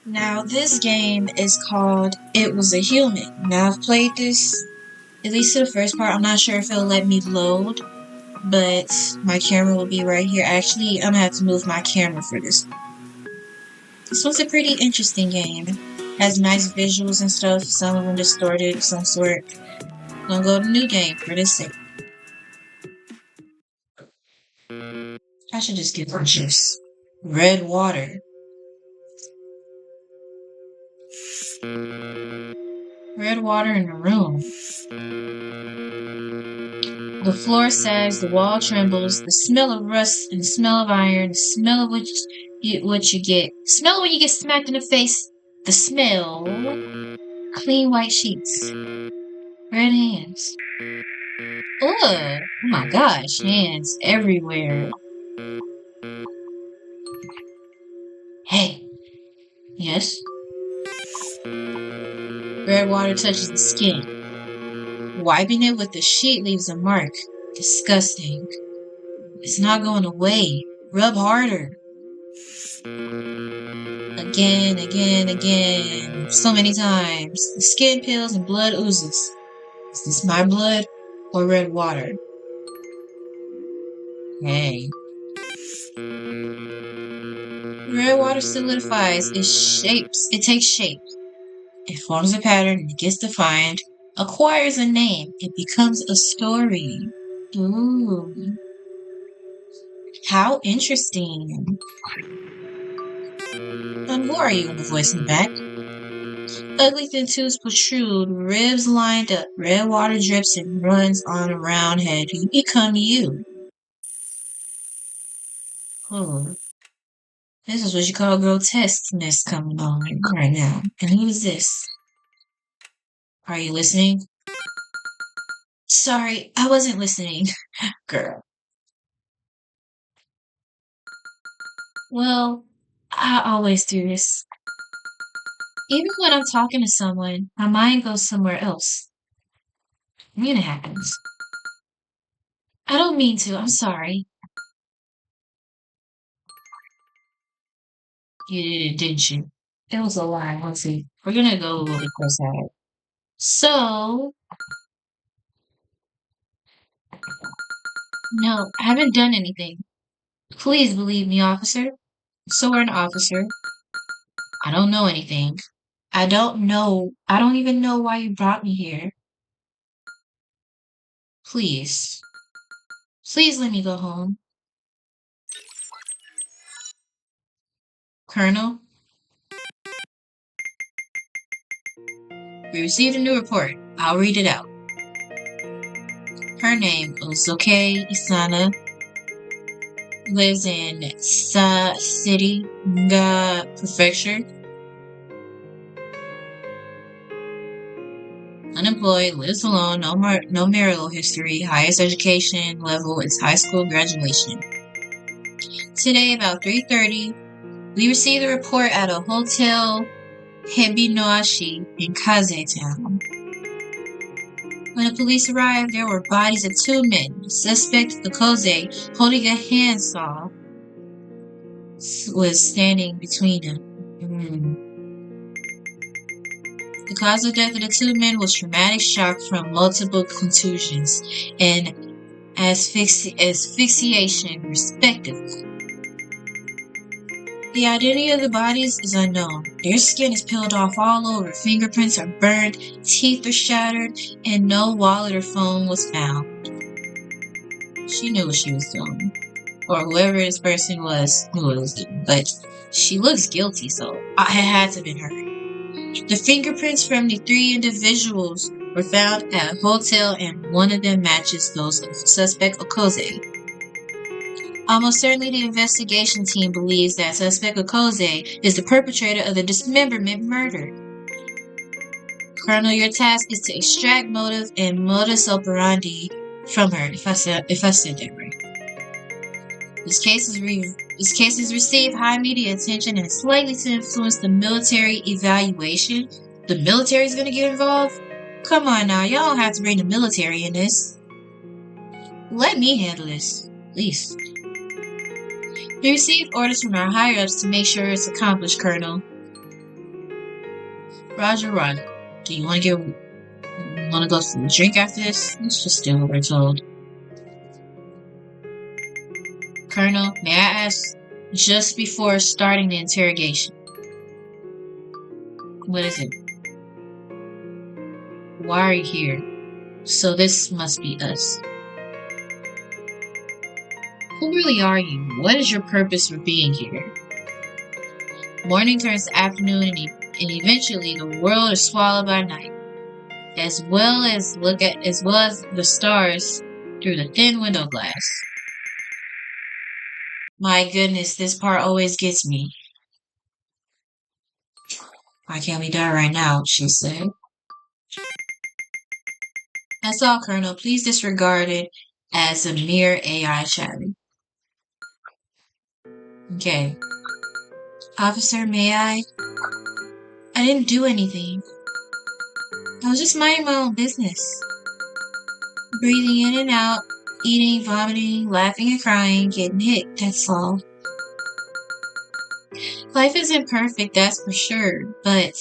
Now, this game is called It Was a Human. Now, I've played this, at least to the first part. I'm not sure if it'll let me load, but my camera will be right here. Actually, I'm gonna have to move my camera for this. This was a pretty interesting game. Has nice visuals and stuff, some of them distorted of some sort. I'm gonna go to new game for this sake. I should just get pictures. Red water. Red water in the room. The floor sags, the wall trembles, the smell of rust and the smell of iron, the smell of what you get. Smell when you get smacked in the face. The smell. Clean white sheets. Red hands. Ugh. Oh my gosh, hands everywhere. Hey. Yes? Red water touches the skin. Wiping it with the sheet leaves a mark. Disgusting. It's not going away. Rub harder. Again. So many times. The skin peels and blood oozes. Is this my blood or red water? Hey. Red water solidifies. It takes shape. It forms a pattern. It gets defined. Acquires a name. It becomes a story. Ooh. How interesting. Who are you? In the voice in the back. Ugly thin tubes protrude, ribs lined up, red water drips and runs on a round head. You become you. Oh, this is what you call grotesqueness coming on right now. And who is this? Are you listening? Sorry, I wasn't listening, girl. Well, I always do this. Even when I'm talking to someone, my mind goes somewhere else. I mean, it happens. I don't mean to. I'm sorry. You did it, didn't you? It was a lie. Let's see. We're gonna go with cross out. So, no, I haven't done anything. Please believe me, officer. So we're an officer. I don't know anything. I don't know. I don't even know why you brought me here. Please. Please let me go home. Colonel, we received a new report. I'll read it out. Her name is Osuke Isana. Lives in Sa City, Nga Prefecture. Unemployed, lives alone, no marital history, highest education level is high school graduation. Today, about 3:30, we received a report at a hotel Hebinoashi in Kaze town. When the police arrived, there were bodies of two men. The suspect, Okoze, holding a handsaw, was standing between them. The cause of death of the two men was traumatic shock from multiple contusions and asphyxiation, respectively. The identity of the bodies is unknown. Their skin is peeled off all over, fingerprints are burned, teeth are shattered, and no wallet or phone was found. She knew what she was doing. Or whoever this person was knew what it was doing. But she looks guilty, so it had to have been her. The fingerprints from the three individuals were found at a hotel, and one of them matches those of suspect Okoze. Almost certainly the investigation team believes that suspect Okoze is the perpetrator of the dismemberment murder. Colonel, your task is to extract motive and modus operandi from her, if I said that right. This case has received high media attention and is likely to influence the military evaluation. The military is going to get involved? Come on now, y'all don't have to bring the military in this. Let me handle this, please. We received orders from our higher-ups to make sure it's accomplished, Colonel. Roger, Roger. Do you want to go for a drink after this? Let's just do what we're told. Colonel, may I ask, just before starting the interrogation, what is it? Why are you here? So this must be us. Who really are you? What is your purpose for being here? Morning turns to afternoon, and eventually the world is swallowed by night, as well as the stars through the thin window glass. My goodness, this part always gets me. Why can't we die right now? She said. That's all, Colonel. Please disregard it as a mere AI chatter. Okay. Officer, may I? I didn't do anything. I was just minding my own business. Breathing in and out, eating, vomiting, laughing and crying, getting hit, that's all. Life isn't perfect, that's for sure, but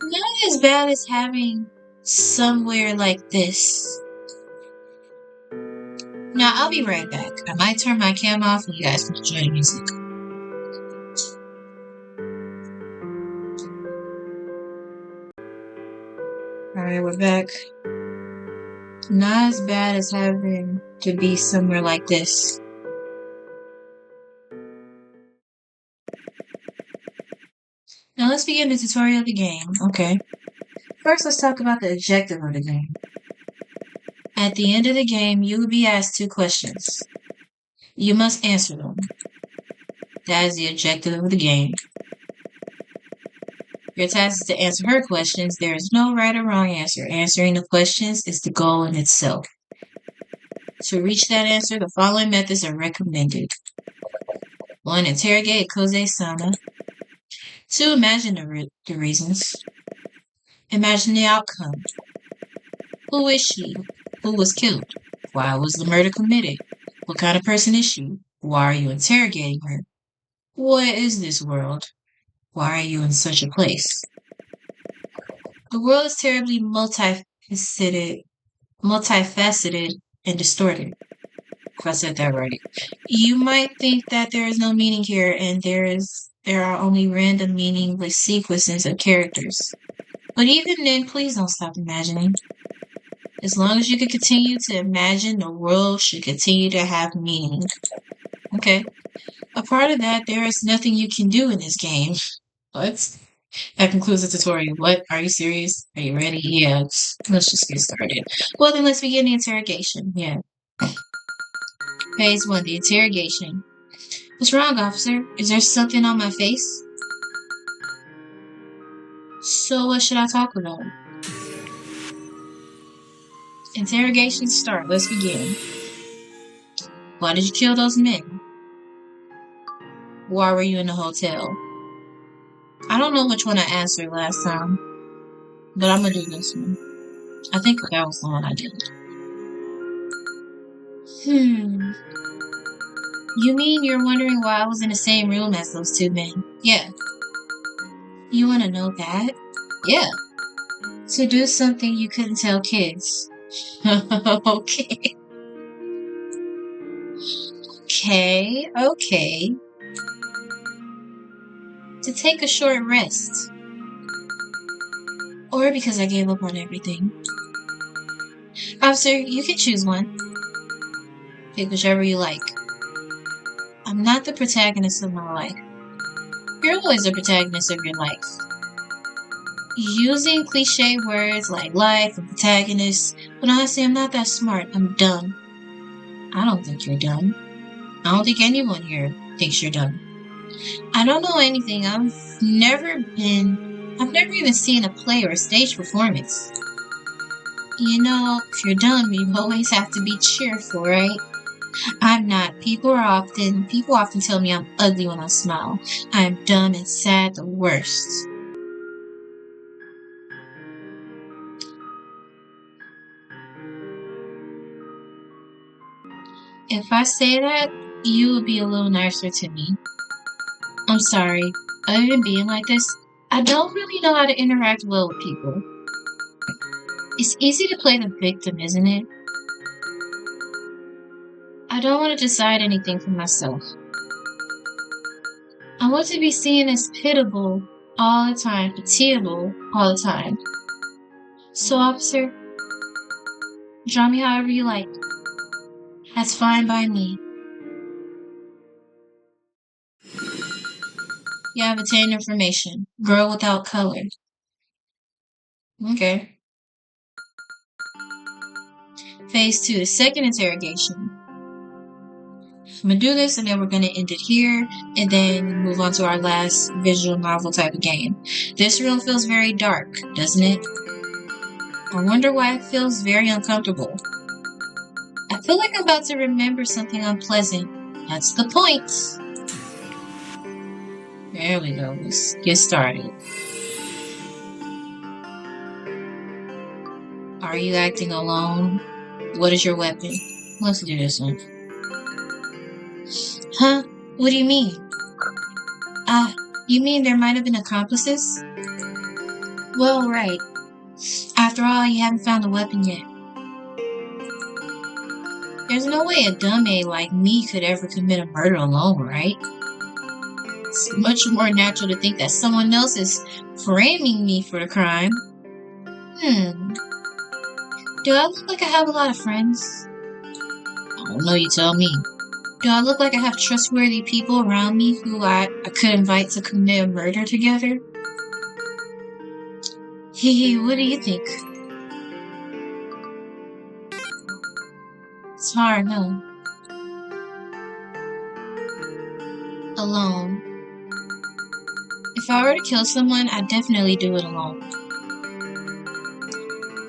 not as bad as having somewhere like this. Now, I'll be right back. I might turn my cam off and you guys can enjoy the music. Alright, we're back. Not as bad as having to be somewhere like this. Now let's begin the tutorial of the game. Okay. First, let's talk about the objective of the game. At the end of the game, you will be asked 2 questions. You must answer them. That is the objective of the game. Your task is to answer her questions. There is no right or wrong answer. Answering the questions is the goal in itself. To reach that answer, the following methods are recommended. 1. Interrogate Koze-sama. 2. Imagine the reasons. Imagine the outcome. Who is she? Who was killed? Why was the murder committed? What kind of person is she? Why are you interrogating her? What is this world? Why are you in such a place? The world is terribly multifaceted and distorted. If I said that right. You might think that there is no meaning here and there are only random meaningless sequences of characters. But even then, please don't stop imagining. As long as you can continue to imagine, the world should continue to have meaning. Okay. A part of that, there is nothing you can do in this game. What? That concludes the tutorial. What? Are you serious? Are you ready? Yeah. Let's just get started. Well, then let's begin the interrogation. Yeah. Phase 1, the interrogation. What's wrong, officer? Is there something on my face? So what should I talk about? Interrogation start. Let's begin. Why did you kill those men? Why were you in the hotel? I don't know which one I answered last time, but I'm gonna do this one. I think that was the one I did. You mean you're wondering why I was in the same room as those 2 men? Yeah. You want to know that? Yeah. To do something you couldn't tell kids. Okay. Okay. To take a short rest. Or because I gave up on everything. Officer, you can choose one. Pick whichever you like. I'm not the protagonist of my life. You're always the protagonist of your life. Using cliche words like life and protagonist, but honestly, I'm not that smart. I'm dumb. I don't think you're dumb. I don't think anyone here thinks you're dumb. I don't know anything. I've never even seen a play or a stage performance. You know, if you're dumb, you always have to be cheerful, right? I'm not. People often tell me I'm ugly when I smile. I'm dumb and sad the worst. If I say that, you will be a little nicer to me. I'm sorry. Other than being like this, I don't really know how to interact well with people. It's easy to play the victim, isn't it? I don't want to decide anything for myself. I want to be seen as pitiable all the time, pitiable all the time. So, officer, draw me however you like. That's fine by me. You have obtained information. Girl without color. Okay. Phase 2, the second interrogation. I'm gonna do this and then we're gonna end it here and then move on to our last visual novel type of game. This room feels very dark, doesn't it? I wonder why it feels very uncomfortable. I feel like I'm about to remember something unpleasant. That's the point. There we go. Let's get started. Are you acting alone? What is your weapon? Let's do this one. Huh? What do you mean? You mean there might have been accomplices? Well, right. After all, you haven't found the weapon yet. There's no way a dumbass like me could ever commit a murder alone, right? It's much more natural to think that someone else is framing me for the crime. Do I look like I have a lot of friends? I don't know, you tell me. Do I look like I have trustworthy people around me who I could invite to commit a murder together? What do you think? It's hard, no. Alone. If I were to kill someone, I'd definitely do it alone.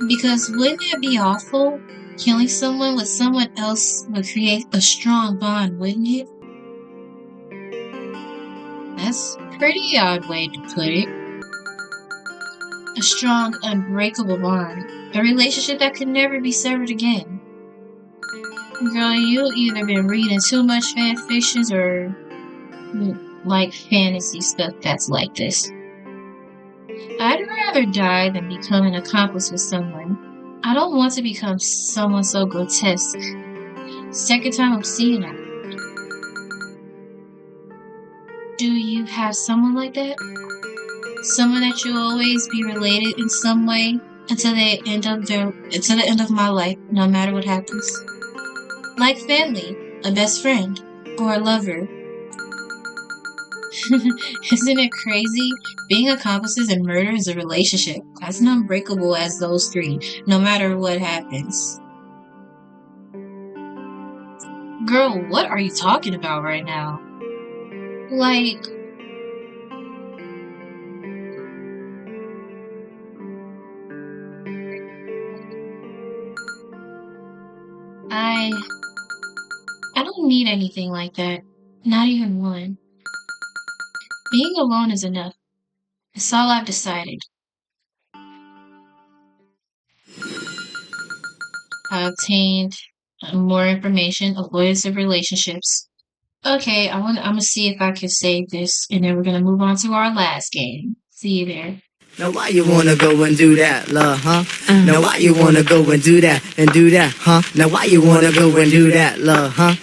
Because wouldn't it be awful? Killing someone with someone else would create a strong bond, wouldn't it? That's a pretty odd way to put it. A strong, unbreakable bond. A relationship that could never be severed again. Girl, you've either been reading too much fan fictions or like fantasy stuff that's like this. I'd rather die than become an accomplice with someone. I don't want to become someone so grotesque. Second time I'm seeing that. Do you have someone like that? Someone that you'll always be related in some way until the end of my life, no matter what happens? Like family, a best friend, or a lover. Isn't it crazy? Being accomplices in murder is a relationship as unbreakable as those three, no matter what happens. Girl, what are you talking about right now? Like... I don't need anything like that. Not even one. Being alone is enough. It's all I've decided. I obtained more information, avoidance of relationships. Okay, I'm gonna see if I can save this, and then we're gonna move on to our last game. See you there. Now why you wanna go and do that, love, huh? Now why you wanna go and do that, huh? Now why you wanna go and do that, love, huh?